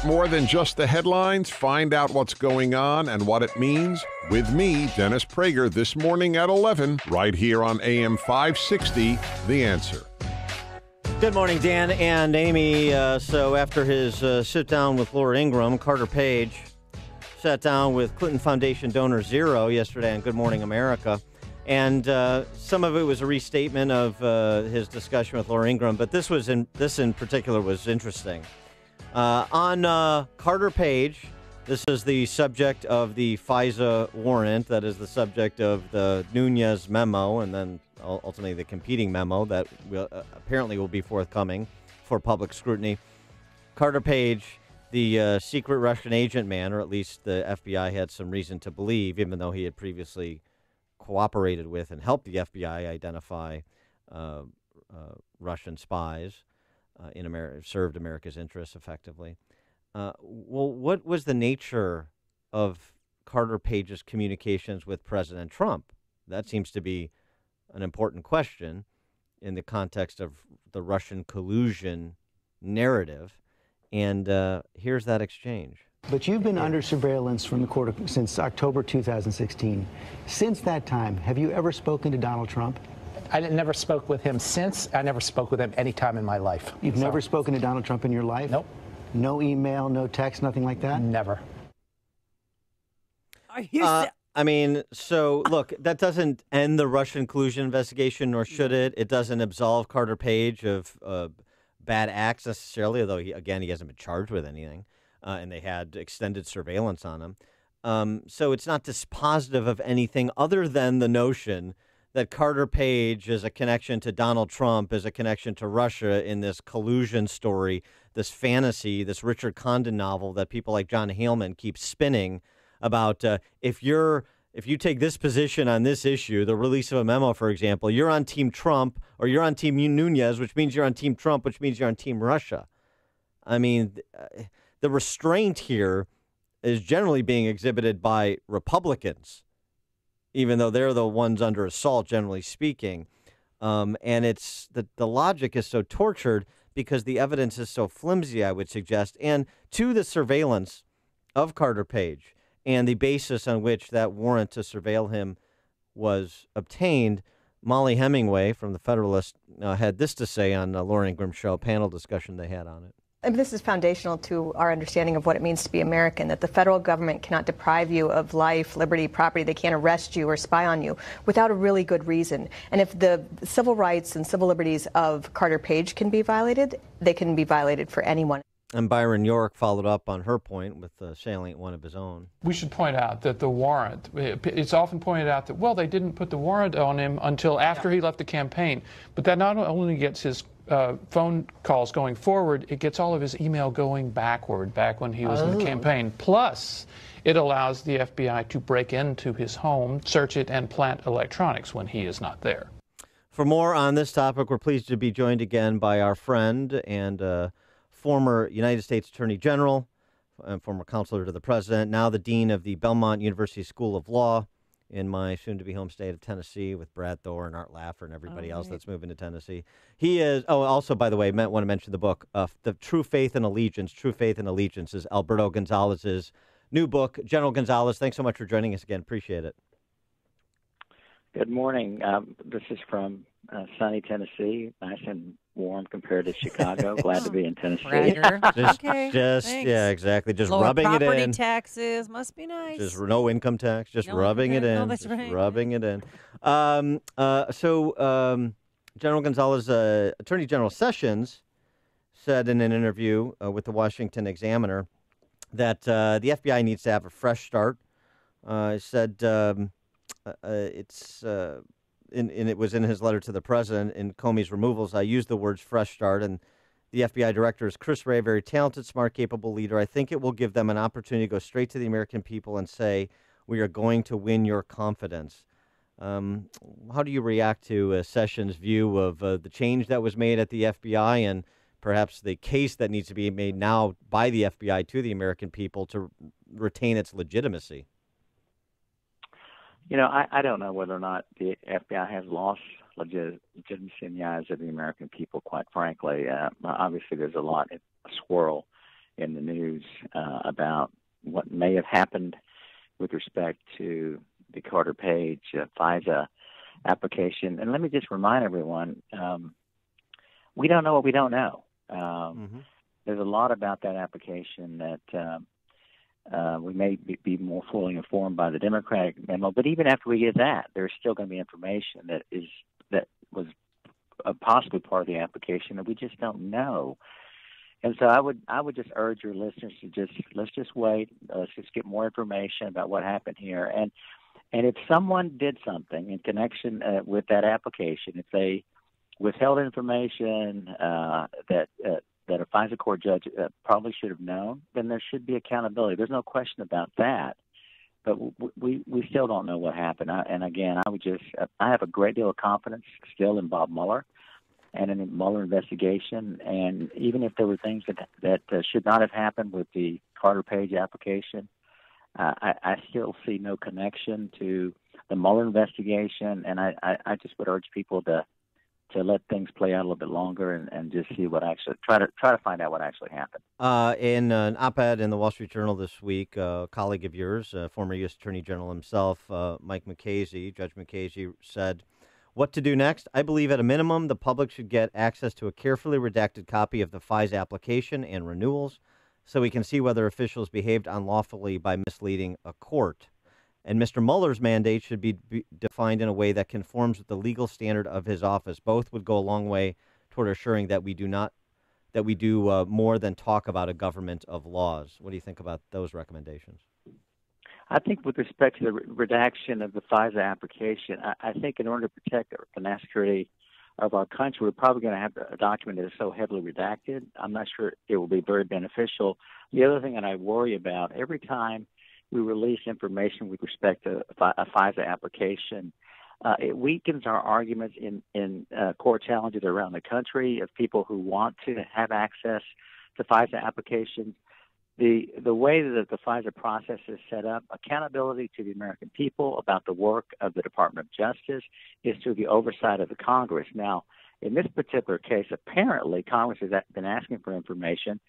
More than just the headlines, find out what's going on and what it means with me, Dennis Prager, this morning at 11, right here on AM 560, The Answer. Good morning, Dan and Amy. So after his sit-down with Laura Ingraham, Carter Page sat down with Clinton Foundation donor Zero yesterday on Good Morning America. And some of it was a restatement of his discussion with Laura Ingraham, but this in particular was interesting. On Carter Page, this is the subject of the FISA warrant. That is the subject of the Nunes memo, and then ultimately the competing memo that apparently will be forthcoming for public scrutiny. Carter Page, the secret Russian agent man, or at least the FBI had some reason to believe, even though he had previously cooperated with and helped the FBI identify Russian spies in America, served America's interests effectively. Well, what was the nature of Carter Page's communications with President Trump? That seems to be an important question in the context of the Russian collusion narrative. And here's that exchange. But you've been under surveillance from the court since October 2016. Since that time, have you ever spoken to Donald Trump? I never spoke with him since. I never spoke with him any time in my life. You've never spoken to Donald Trump in your life? Nope. No email, no text, nothing like that? Never. I mean, so look, that doesn't end the Russian collusion investigation, nor should it. It doesn't absolve Carter Page of bad acts necessarily, although he hasn't been charged with anything. And they had extended surveillance on him. So it's not dispositive of anything other than the notion that Carter Page is a connection to Donald Trump, is a connection to Russia in this collusion story, this fantasy, this Richard Condon novel that people like John Haleman keep spinning about if you take this position on this issue, the release of a memo, for example, you're on Team Trump or you're on Team Nunes, which means you're on Team Trump, which means you're on Team Russia. I mean, the restraint here is generally being exhibited by Republicans, even though they're the ones under assault, generally speaking. And it's the logic is so tortured because the evidence is so flimsy, I would suggest. And to the surveillance of Carter Page and the basis on which that warrant to surveil him was obtained, Molly Hemingway from The Federalist had this to say on Laura Ingram's show, panel discussion they had on it. And this is foundational to our understanding of what it means to be American, that the federal government cannot deprive you of life, liberty, property. They can't arrest you or spy on you without a really good reason. And if the civil rights and civil liberties of Carter Page can be violated, they can be violated for anyone. And Byron York followed up on her point with salient one of his own. We should point out that the warrant, it's often pointed out that, well, they didn't put the warrant on him until after he left the campaign. But that not only gets his phone calls going forward, it gets all of his email going backward, back when he was in the campaign. Plus, it allows the FBI to break into his home, search it, and plant electronics when he is not there. For more on this topic, we're pleased to be joined again by our friend and former United States Attorney General, and former counselor to the president, now the dean of the Belmont University School of Law in my soon-to-be home state of Tennessee with Brad Thor and Art Laffer and everybody else that's moving to Tennessee. He is, also, by the way, want to mention the book, The True Faith and Allegiance. True Faith and Allegiance is Alberto Gonzales' new book. General Gonzales, thanks so much for joining us again. Appreciate it. Good morning. This is from sunny Tennessee, nice and warm compared to Chicago. Glad to be in Tennessee. Yeah, exactly. Just lower rubbing it in. Property taxes must be nice. Just no income tax. Just no rubbing it in. Oh, that's right. Rubbing it in. General Gonzales, Attorney General Sessions said in an interview with the Washington Examiner that the FBI needs to have a fresh start. Said it was in his letter to the president in Comey's removals. I used the words fresh start, and the FBI director is Chris Wray, very talented, smart, capable leader. I think it will give them an opportunity to go straight to the American people and say, we are going to win your confidence. How do you react to Sessions' view of the change that was made at the FBI and perhaps the case that needs to be made now by the FBI to the American people to retain its legitimacy? You know, I don't know whether or not the FBI has lost legitimacy in the eyes of the American people, quite frankly. Obviously, there's a swirl in the news about what may have happened with respect to the Carter Page FISA application. And let me just remind everyone, we don't know what we don't know. There's a lot about that application that we may be more fully informed by the Democratic memo. But even after we get that, there's still going to be information that was possibly part of the application that we just don't know. And so I would just urge your listeners to let's just wait. Let's just get more information about what happened here. And if someone did something in connection with that application, if they withheld information that a FISA court judge probably should have known, then there should be accountability. There's no question about that. But we still don't know what happened. And again, I have a great deal of confidence still in Bob Mueller and in the Mueller investigation. And even if there were things that should not have happened with the Carter Page application, I still see no connection to the Mueller investigation. And I just would urge people to let things play out a little bit longer and just see what actually try to find out what actually happened. In an op-ed in the Wall Street Journal this week, a colleague of yours, former U.S. Attorney General himself, Judge McCasey, said, "What to do next? I believe at a minimum the public should get access to a carefully redacted copy of the FISA application and renewals so we can see whether officials behaved unlawfully by misleading a court. And Mr. Mueller's mandate should be defined in a way that conforms with the legal standard of his office. Both would go a long way toward assuring that we do more than talk about a government of laws." What do you think about those recommendations? I think with respect to the redaction of the FISA application, I think in order to protect the national security of our country, we're probably going to have a document that is so heavily redacted. I'm not sure it will be very beneficial. The other thing that I worry about, every time we release information with respect to a FISA application, it weakens our arguments in court challenges around the country of people who want to have access to FISA applications. The way that the FISA process is set up, accountability to the American people about the work of the Department of Justice is through the oversight of the Congress. Now, in this particular case, apparently Congress has been asking for information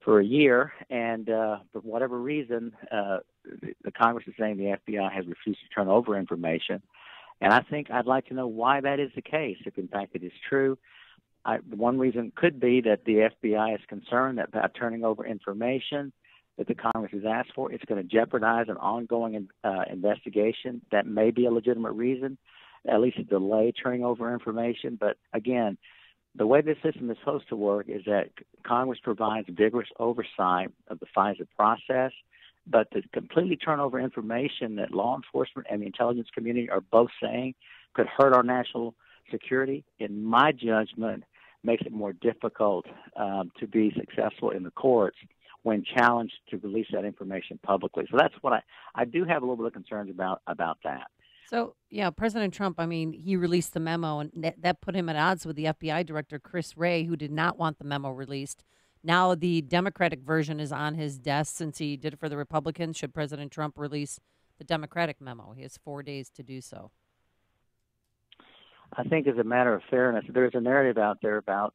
for a year, and for whatever reason, the Congress is saying the FBI has refused to turn over information. And I think I'd like to know why that is the case, if in fact it is true. One reason could be that the FBI is concerned that by turning over information that the Congress has asked for, it's going to jeopardize an ongoing investigation. That may be a legitimate reason, at least delay turning over information. But again, the way this system is supposed to work is that Congress provides vigorous oversight of the FISA process, but to completely turn over information that law enforcement and the intelligence community are both saying could hurt our national security, in my judgment, makes it more difficult to be successful in the courts when challenged to release that information publicly. So that's what I do have a little bit of concerns about that. So, yeah, President Trump, I mean, he released the memo, and that put him at odds with the FBI director, Chris Wray, who did not want the memo released. Now the Democratic version is on his desk since he did it for the Republicans. Should President Trump release the Democratic memo? He has 4 days to do so. I think as a matter of fairness, there's a narrative out there about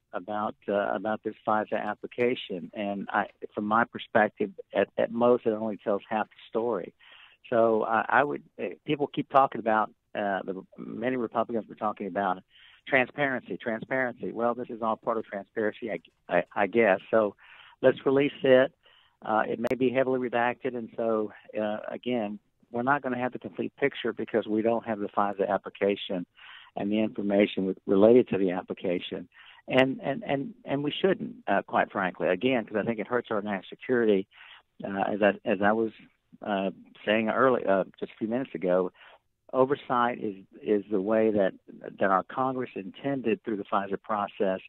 this FISA application, and from my perspective, at most it only tells half the story. So I would people keep talking about many Republicans were talking about transparency. Well, this is all part of transparency, I guess. So let's release it. It may be heavily redacted, and so again, we're not going to have the complete picture because we don't have the FISA application and the information related to the application, and we shouldn't, quite frankly, again, because I think it hurts our national security. As I was saying earlier, just a few minutes ago, oversight is the way that our Congress intended through the FISA process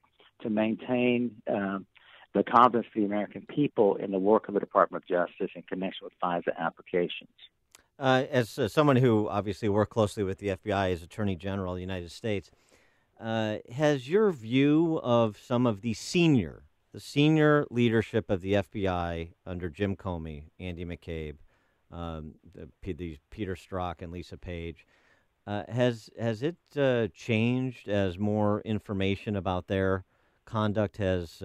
to maintain the confidence of the American people in the work of the Department of Justice in connection with FISA applications. As someone who obviously worked closely with the FBI as Attorney General of the United States, has your view of some of the senior leadership of the FBI under Jim Comey, Andy McCabe, Peter Strzok, and Lisa Page, has it changed as more information about their conduct has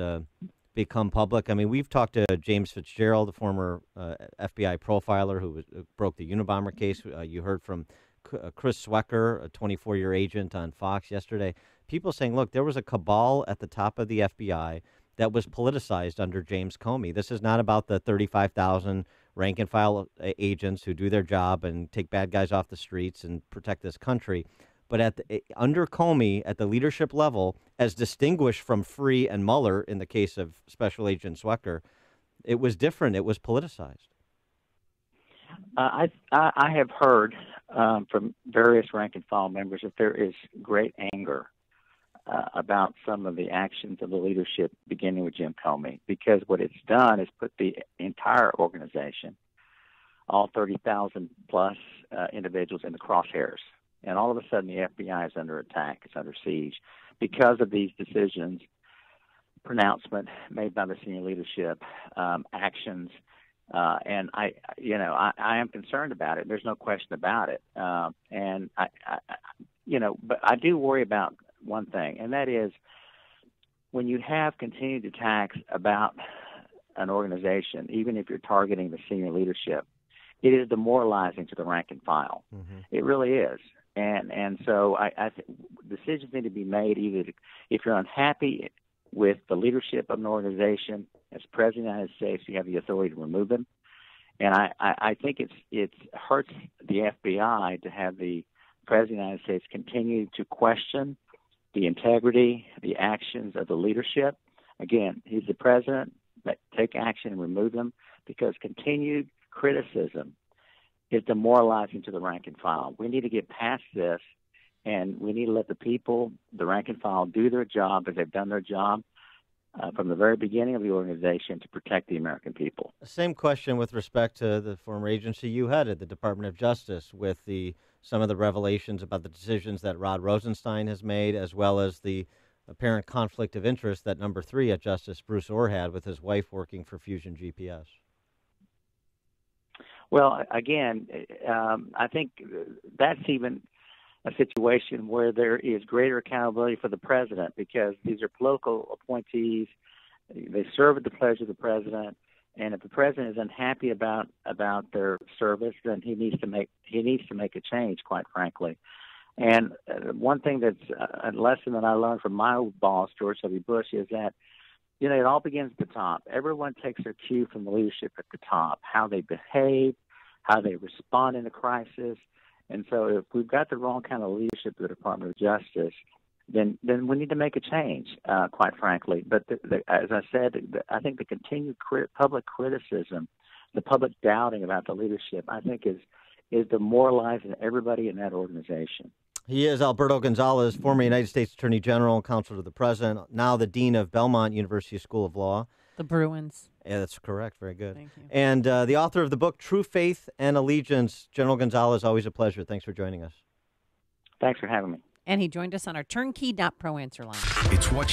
become public. I mean, we've talked to James Fitzgerald, the former FBI profiler who broke the Unabomber case. You heard from Chris Swecker, a 24-year agent on Fox yesterday. People saying, look, there was a cabal at the top of the FBI that was politicized under James Comey. This is not about the 35,000 rank-and-file agents who do their job and take bad guys off the streets and protect this country. But under Comey, at the leadership level, as distinguished from Free and Mueller in the case of Special Agent Swecker, it was different. It was politicized. I have heard from various rank-and-file members that there is great anger about some of the actions of the leadership, beginning with Jim Comey, because what it's done is put the entire organization, all 30,000 plus individuals, in the crosshairs. And all of a sudden, the FBI is under attack. It's under siege because of these decisions, pronouncement made by the senior leadership, actions. And I am concerned about it. There's no question about it. And but I do worry about one thing, and that is when you have continued attacks about an organization, even if you're targeting the senior leadership, it is demoralizing to the rank and file. Mm-hmm. It really is. And so I think decisions need to be made either if you're unhappy with the leadership of an organization, as President of the United States, you have the authority to remove them. And I think it hurts the FBI to have the President of the United States continue to question the integrity, the actions of the leadership. Again, he's the president, but take action and remove them, because continued criticism is demoralizing to the rank and file. We need to get past this, and we need to let the people, the rank and file, do their job as they've done their job from the very beginning of the organization to protect the American people. Same question with respect to the former agency you headed, the Department of Justice, with some of the revelations about the decisions that Rod Rosenstein has made, as well as the apparent conflict of interest that number 3 at Justice Bruce Orr had with his wife working for Fusion GPS. Well, again, I think that's even a situation where there is greater accountability for the president, because these are political appointees. They serve at the pleasure of the president. And if the president is unhappy about their service, then he needs to make a change, quite frankly. And one thing that's a lesson that I learned from my old boss, George W. Bush, is that it all begins at the top. Everyone takes their cue from the leadership at the top, how they behave, how they respond in a crisis. And so if we've got the wrong kind of leadership at the Department of Justice, then we need to make a change, quite frankly. But as I said, I think the continued public criticism, the public doubting about the leadership, I think is demoralizing everybody in that organization. He is Alberto Gonzales, former United States Attorney General, Counselor to the President, now the Dean of Belmont University School of Law. The Bruins. Yeah, that's correct. Very good. Thank you. And the author of the book, True Faith and Allegiance. General Gonzales, always a pleasure. Thanks for joining us. Thanks for having me. And he joined us on our turnkey.pro answer line. It's what